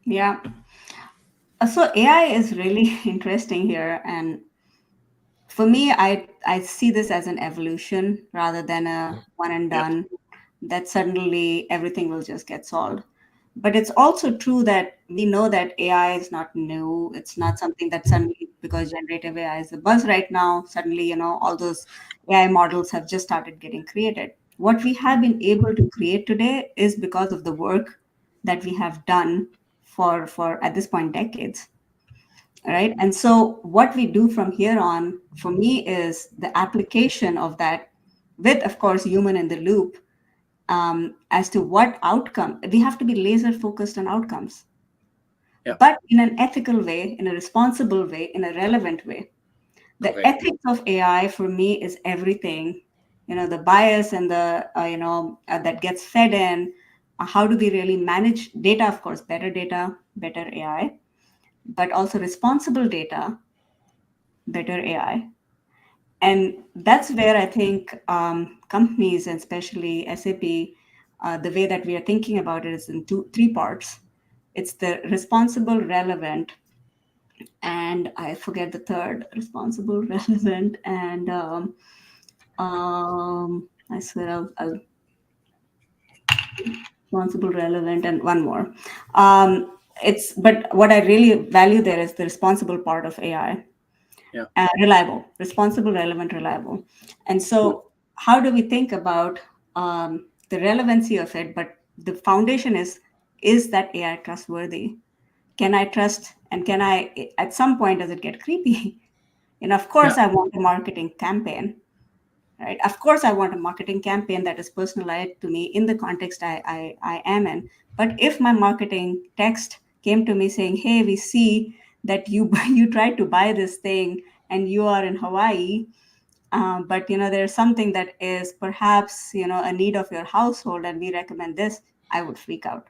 Yeah. So AI is really interesting here, and for me, I see this as an evolution rather than a one and done. That suddenly everything will just get solved. But it's also true that we know that AI is not new. It's not something that suddenly, because generative AI is the buzz right now, suddenly, all those AI models have just started getting created. What we have been able to create today is because of the work that we have done for at this point, decades. Right. And so what we do from here on, for me, is the application of that with, of course, human in the loop, as to what outcome. We have to be laser focused on outcomes, but in an ethical way, in a responsible way, in a relevant way. The ethics of AI for me is everything. The bias and the that gets fed in. How do we really manage data? Of course, better data, better AI, but also responsible data, better AI. And that's where I think companies, and especially SAP, the way that we are thinking about it is in three parts. It's the responsible, relevant, and I forget the third, responsible, relevant, and I swear I'll responsible, relevant, and one more. But what I really value there is the responsible part of AI. Reliable, responsible, relevant, reliable. And so how do we think about the relevancy of it? But the foundation is that AI trustworthy? Can I trust, and can I, at some point, does it get creepy? Of course, I want a marketing campaign, right? Of course, I want a marketing campaign that is personalized to me in the context I am in. But if my marketing text came to me saying, hey, we see that you tried to buy this thing and you are in Hawaii, but there's something that is perhaps a need of your household, and we recommend this, I would freak out.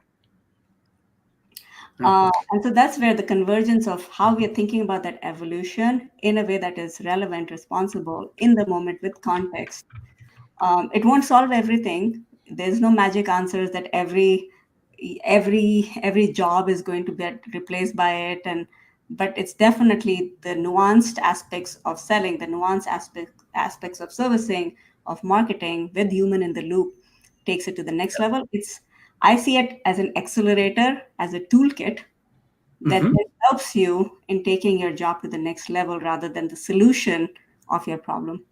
And so that's where the convergence of how we are thinking about that evolution in a way that is relevant, responsible, in the moment, with context. It won't solve everything, there's no magic answers that every job is going to get replaced by it, but it's definitely the nuanced aspects of selling, the nuanced aspects of servicing, of marketing with human in the loop takes it to the next level. I see it as an accelerator, as a toolkit that helps you in taking your job to the next level rather than the solution of your problem.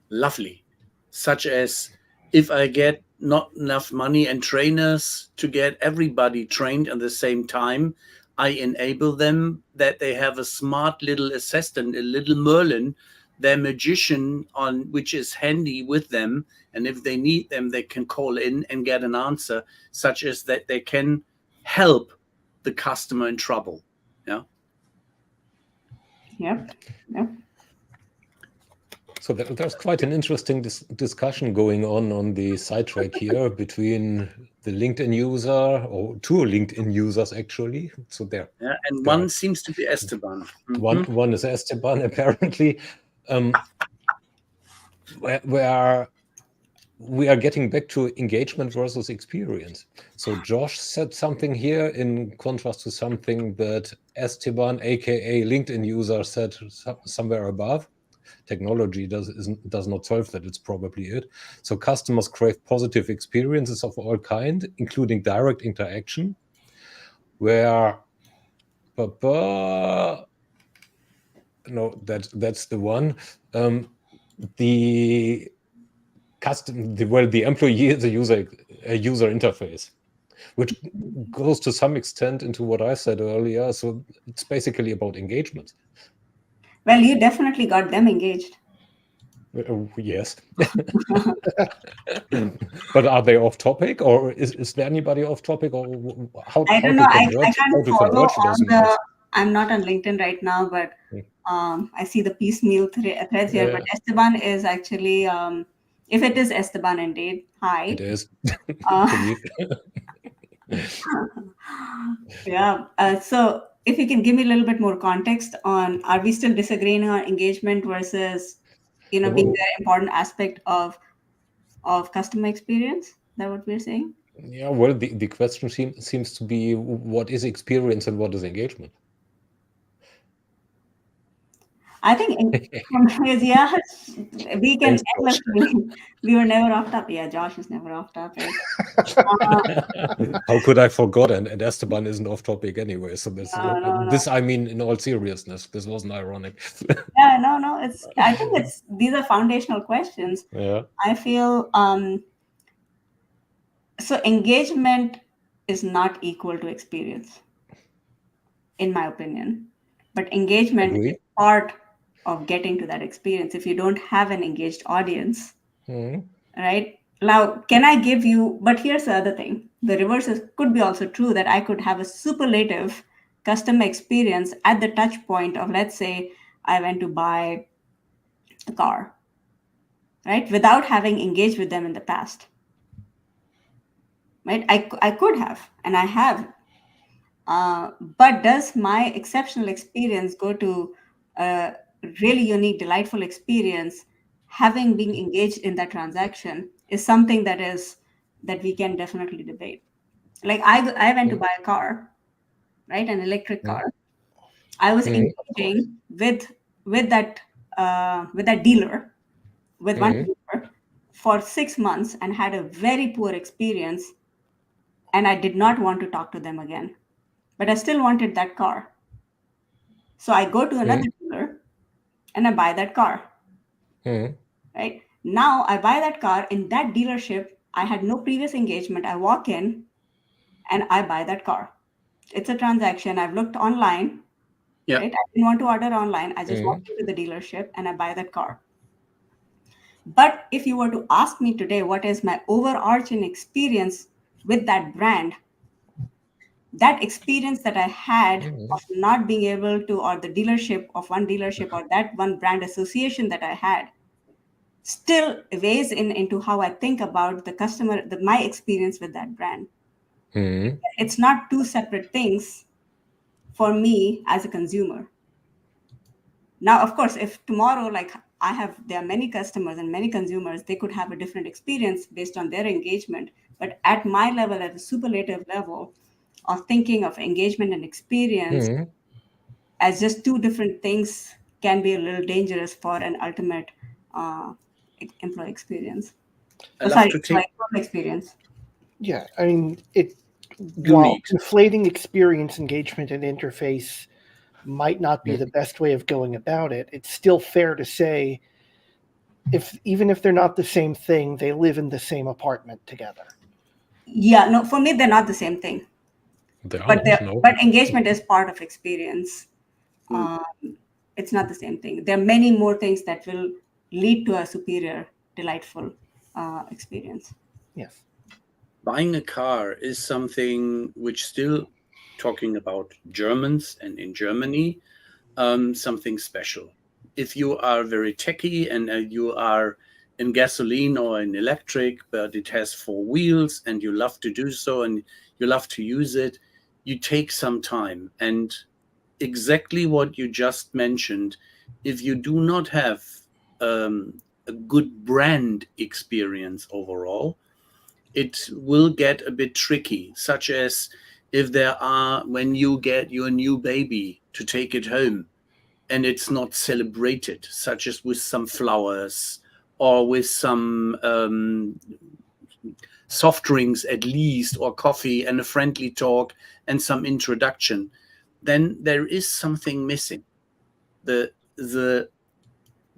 Lovely. Such as, if I get not enough money and trainers to get everybody trained at the same time, I enable them that they have a smart little assistant, a little Merlin, their magician, on which is handy with them. And if they need them, they can call in and get an answer, such as that they can help the customer in trouble. Yeah. Yep. So there's quite an interesting discussion going on the sidetrack here between the LinkedIn user, or two LinkedIn users actually. So there. Yeah, and one seems to be Esteban. One is Esteban apparently, where we are getting back to engagement versus experience. So Josh said something here in contrast to something that Esteban, aka LinkedIn user, said somewhere above. Technology does not solve that. It's probably it. So customers crave positive experiences of all kind, including direct interaction, where no, that's the one. The employee is a user interface, which goes to some extent into what I said earlier. So it's basically about engagement. Well, you definitely got them engaged. Yes. But are they off topic, or is there anybody off topic, or how I don't know. I can't follow on the. I'm not on LinkedIn right now, but I see the piecemeal threads here. But Esteban is actually, if it is Esteban indeed, hi. It is. Yeah. So if you can give me a little bit more context on, are we still disagreeing on engagement versus, being the important aspect of customer experience? Is that what we're saying? Yeah, well, the question seems to be, what is experience and what is engagement? I think, yeah, we can endlessly. We were never off topic. Yeah, Josh is never off topic. How could I forget? And Esteban isn't off topic anyway. So this, No. I mean, in all seriousness, this wasn't ironic. Yeah, no. I think these are foundational questions. Yeah. I feel so engagement is not equal to experience, in my opinion. But engagement is part of getting to that experience. If you don't have an engaged audience, right? Now, can I give you, but here's the other thing. The reverse could be also true, that I could have a superlative customer experience at the touch point of, let's say, I went to buy a car, right? Without having engaged with them in the past, right? I could have, and I have. But does my exceptional experience go to a really unique, delightful experience, having been engaged in that transaction, is something that we can definitely debate. Like I went to buy a car, right? An electric car. I was engaging with that dealer, with one dealer, for 6 months and had a very poor experience, and I did not want to talk to them again. But I still wanted that car. So I go to another dealer and I buy that car. Right? Now I buy that car in that dealership. I had no previous engagement. I walk in and I buy that car. It's a transaction. I've looked online. Yeah. Right? I didn't want to order online. I just walked into the dealership and I buy that car. But if you were to ask me today, what is my overarching experience with that brand, that experience that I had of not being able to, or the dealership of one dealership, or that one brand association that I had, still weighs into how I think about the customer, my experience with that brand. It's not two separate things for me as a consumer. Now, of course, if tomorrow, like there are many customers and many consumers, they could have a different experience based on their engagement. But at my level, at a superlative level of thinking of engagement and experience as just two different things can be a little dangerous for an ultimate employee experience. Employee experience. Yeah, I mean, You while need. conflating experience, engagement, and interface might not be the best way of going about it, it's still fair to say, even if they're not the same thing, they live in the same apartment together. Yeah, no, for me, they're not the same thing. But engagement is part of experience. It's not the same thing. There are many more things that will lead to a superior, delightful experience. Yes. Buying a car is something which, still talking about Germans and in Germany, something special. If you are very techy and you are in gasoline or in electric, but it has 4 wheels and you love to do so and you love to use it, you take some time. And exactly what you just mentioned, if you do not have a good brand experience overall, it will get a bit tricky, such as when you get your new baby to take it home and it's not celebrated, such as with some flowers or with some soft drinks at least, or coffee and a friendly talk and some introduction, then there is something missing. The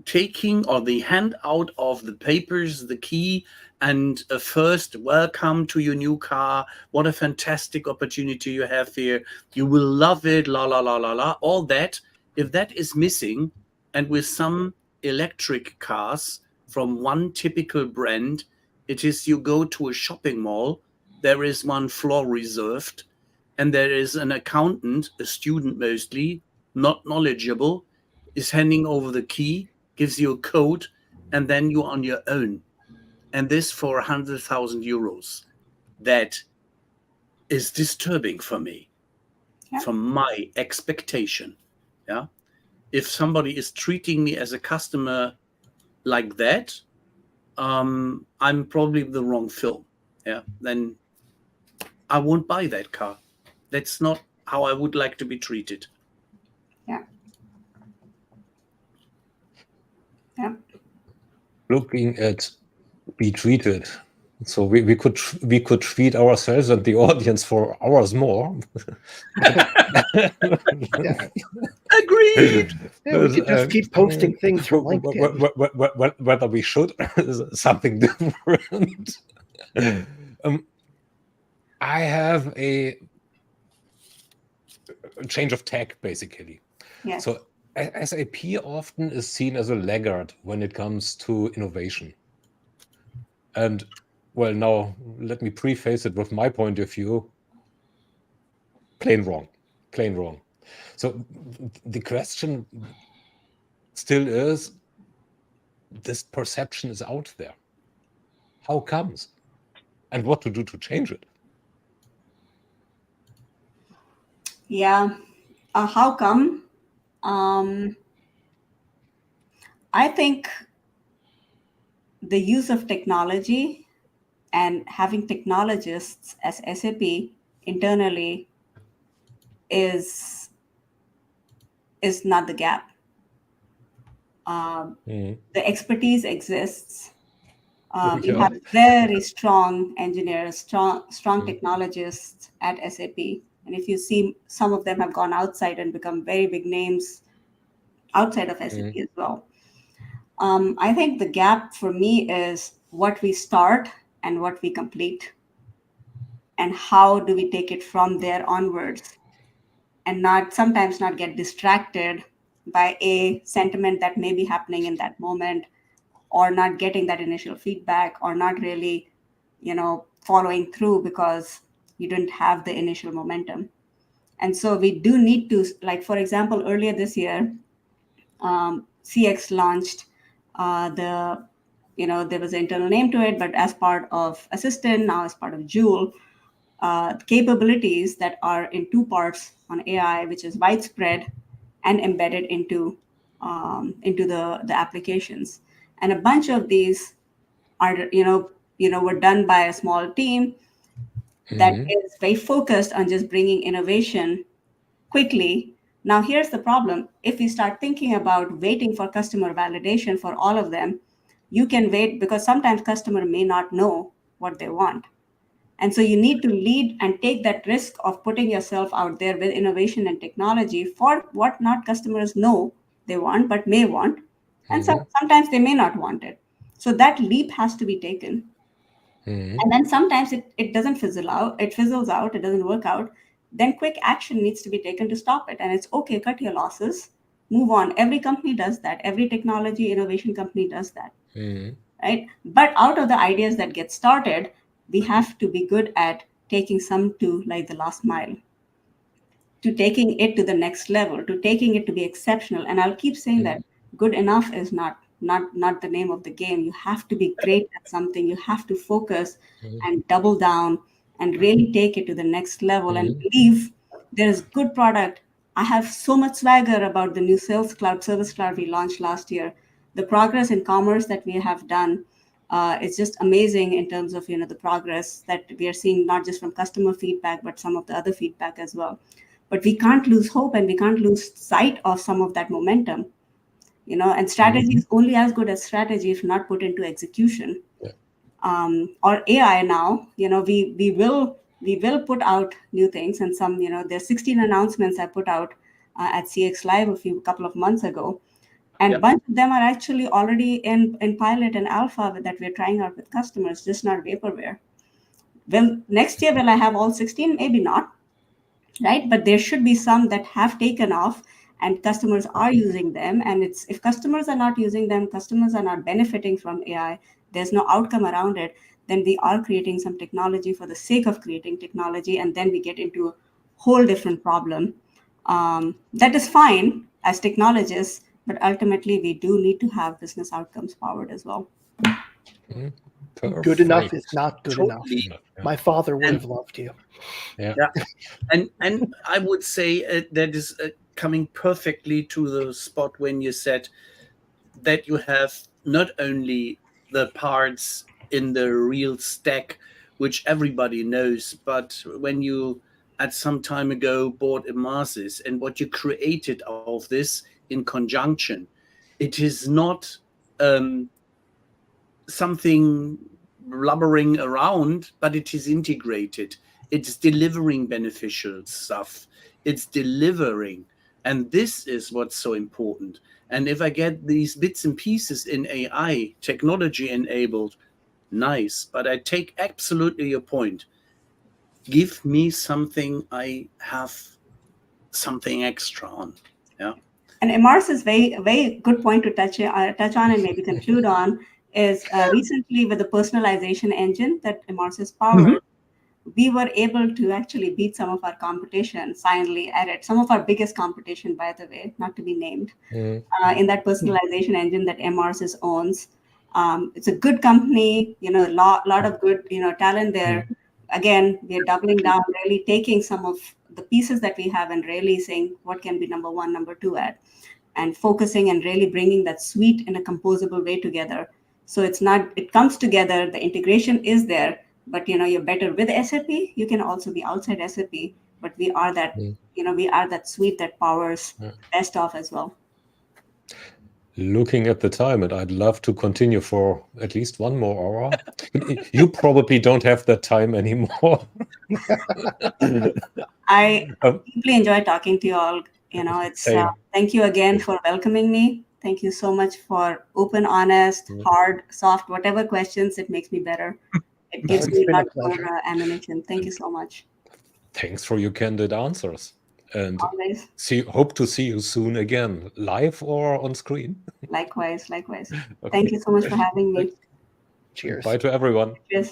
taking or the handout of the papers, the key, and a first welcome to your new car. What a fantastic opportunity you have here. You will love it, la, la, la, la, la. All that, if that is missing, and with some electric cars from one typical brand, it is you go to a shopping mall, there is one floor reserved, and there is an accountant, a student mostly, not knowledgeable, is handing over the key, gives you a code, and then you're on your own. And this for 100,000 euros. That is disturbing for me, from my expectation. Yeah. If somebody is treating me as a customer like that, I'm probably the wrong film. Yeah. Then I won't buy that car. That's not how I would like to be treated. Yeah. Yeah. Looking at be treated. So we could treat ourselves and the audience for hours more. Agreed. Yeah, we could just keep posting things from LinkedIn. Whether we should is something different. I have a change of tack, basically. Yes. So SAP often is seen as a laggard when it comes to innovation. And well, now let me preface it with my point of view. Plain wrong. So the question still is, this perception is out there. How comes? And what to do to change it? Yeah. How come? I think the use of technology and having technologists as SAP internally is not the gap. The expertise exists. You have very strong engineers, strong technologists at SAP. And if you see, some of them have gone outside and become very big names outside of SAP as well. I think the gap for me is what we start and what we complete. And how do we take it from there onwards? And sometimes not get distracted by a sentiment that may be happening in that moment, or not getting that initial feedback, or not really, following through because you didn't have the initial momentum. And so we do need to, like, for example, earlier this year, CX launched there was an internal name to it, but as part of Assistant, now as part of Joule, capabilities that are in 2 parts on AI, which is widespread and embedded into into the applications. And a bunch of these are, were done by a small team that is very focused on just bringing innovation quickly. Now, here's the problem. If we start thinking about waiting for customer validation for all of them, you can wait because sometimes customer may not know what they want. And so you need to lead and take that risk of putting yourself out there with innovation and technology for what not customers know they want, but may want. And sometimes they may not want it. So that leap has to be taken. And then sometimes it doesn't fizzle out, it fizzles out, it doesn't work out. Then quick action needs to be taken to stop it. And it's okay, cut your losses, move on. Every company does that. Every technology innovation company does that. Right? But out of the ideas that get started, we have to be good at taking some to like the last mile, to taking it to the next level, to taking it to be exceptional. And I'll keep saying that good enough is not the name of the game. You have to be great at something. You have to focus and double down and really take it to the next level and believe there is good product. I have so much swagger about the new Sales Cloud, Service Cloud we launched last year. The progress in commerce that we have done is just amazing in terms of the progress that we are seeing, not just from customer feedback, but some of the other feedback as well. But we can't lose hope and we can't lose sight of some of that momentum. And strategy is only as good as strategy if not put into execution. Or AI now, we will put out new things, and some, there's 16 announcements I put out at CX Live a couple of months ago, and a bunch of them are actually already in pilot and alpha that we're trying out with customers, just not vaporware. Well, next year will I have all 16? Maybe not, right? But there should be some that have taken off and customers are using them. And if customers are not using them, customers are not benefiting from AI, there's no outcome around it, then we are creating some technology for the sake of creating technology. And then we get into a whole different problem. That is fine as technologists, but ultimately we do need to have business outcomes powered as well. Good enough is not good Totally. enough. My father would have loved you. And I would say that is coming perfectly to the spot when you said that you have not only the parts in the real stack, which everybody knows, but when you at some time ago bought Emarsys and what you created of this in conjunction, it is not something blubbering around, but it is integrated. It's delivering beneficial stuff. It's delivering. And this is what's so important. And if I get these bits and pieces in AI, technology enabled, nice. But I take absolutely your point. Give me something I have something extra on. Yeah. And Emarsys very, very good point to touch on and maybe conclude on is recently with the personalization engine that Emarsys powered, we were able to actually beat some of our competition, silently edit some of our biggest competition, by the way, not to be named, in that personalization engine that Emarsys owns. It's a good company, lot of good, talent there. Again, we're doubling down, really taking some of the pieces that we have and really saying what can be number one, number two at, and focusing and really bringing that suite in a composable way together. So it comes together, the integration is there, but you're better with SAP. You can also be outside SAP, but we are that, we are that suite that powers best of as well. Looking at the time, and I'd love to continue for at least one more hour. You probably don't have that time anymore. I deeply enjoy talking to you all. It's thank you again for welcoming me. Thank you so much for open, honest, hard, soft, whatever questions. It makes me better. It gives me a lot more ammunition. Thank you so much. Thanks for your candid answers. And always. Hope to see you soon again, live or on screen. Likewise. Okay. Thank you so much for having me. Cheers. Bye to everyone. Cheers.